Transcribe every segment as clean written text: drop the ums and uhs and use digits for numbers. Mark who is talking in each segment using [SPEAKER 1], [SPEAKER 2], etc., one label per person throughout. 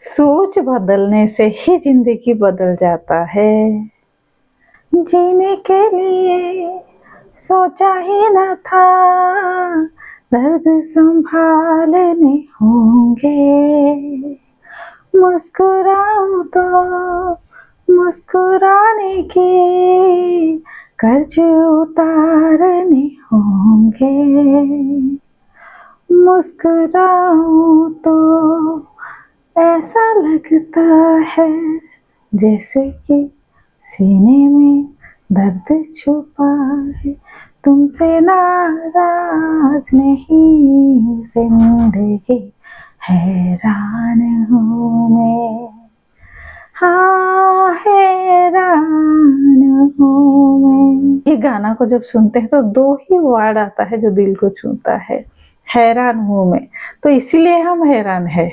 [SPEAKER 1] सोच बदलने से ही जिंदगी बदल जाता है। जीने के लिए सोचा ही न था, दर्द संभालने होंगे। मुस्कुराऊं तो मुस्कुराने के कर्ज उतारने होंगे। मुस्कुराऊं तो ऐसा लगता है जैसे कि सीने में दर्द छुपा है। तुमसे नाराज नहीं जिंदगी, हैरान हूँ मैं। हाँ, हैरान हूँ मैं। ये गाना को जब सुनते हैं तो दो ही वर्ड आता है जो दिल को छूता है, हैरान हूँ मैं। तो इसीलिए हम हैरान है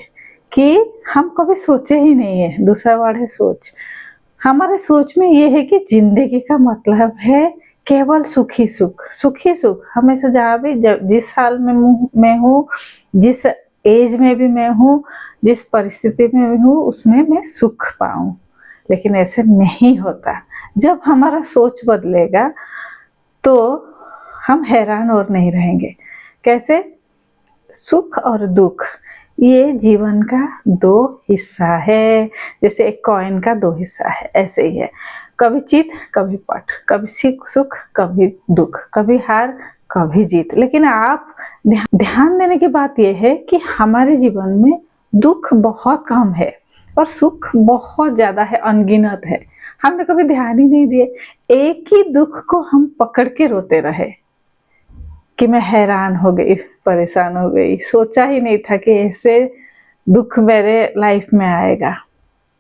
[SPEAKER 1] कि हम कभी सोचे ही नहीं है। दूसरा वर्ड है सोच। हमारे सोच में ये है कि जिंदगी का मतलब है केवल सुखी सुख, सुखी सुख। हमेशा जहाँ भी जिस साल में मैं हूँ, जिस एज में भी मैं हूँ, जिस परिस्थिति में भी हूँ, उसमें मैं सुख पाऊँ। लेकिन ऐसे नहीं होता। जब हमारा सोच बदलेगा तो हम हैरान और नहीं रहेंगे। कैसे? सुख और दुख ये जीवन का दो हिस्सा है। जैसे एक कॉइन का दो हिस्सा है, ऐसे ही है। कभी चित कभी पट, कभी सुख कभी दुख, कभी हार कभी जीत। लेकिन आप ध्यान देने की बात यह है कि हमारे जीवन में दुख बहुत कम है और सुख बहुत ज्यादा है, अनगिनत है। हमने कभी ध्यान ही नहीं दिए। एक ही दुख को हम पकड़ के रोते रहे कि मैं हैरान हो गई, परेशान हो गई, सोचा ही नहीं था कि ऐसे दुख मेरे लाइफ में आएगा।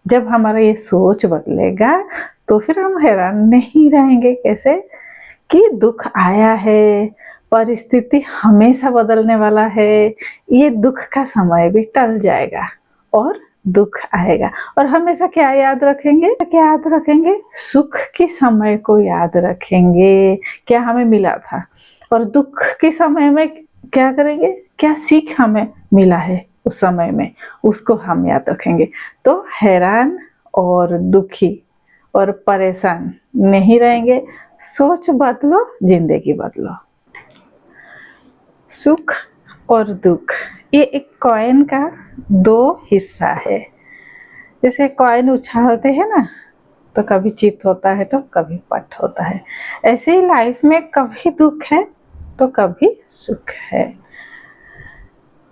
[SPEAKER 1] जब हमारा ये सोच बदलेगा तो फिर हम हैरान नहीं रहेंगे। कैसे? कि दुख आया है, परिस्थिति हमेशा बदलने वाला है, ये दुख का समय भी टल जाएगा और दुख आएगा। और हमेशा क्या याद रखेंगे? क्या याद रखेंगे? सुख के समय को याद रखेंगे, क्या हमें मिला था। और दुख के समय में क्या करेंगे? क्या सीख हमें मिला है उस समय में, उसको हम याद रखेंगे। तो हैरान और दुखी और परेशान नहीं रहेंगे। सोच बदलो, जिंदगी बदलो। सुख और दुख ये एक कॉइन का दो हिस्सा है। जैसे कॉइन उछालते हैं ना, तो कभी चित होता है तो कभी पट होता है। ऐसे ही लाइफ में कभी दुख है तो कभी सुख है।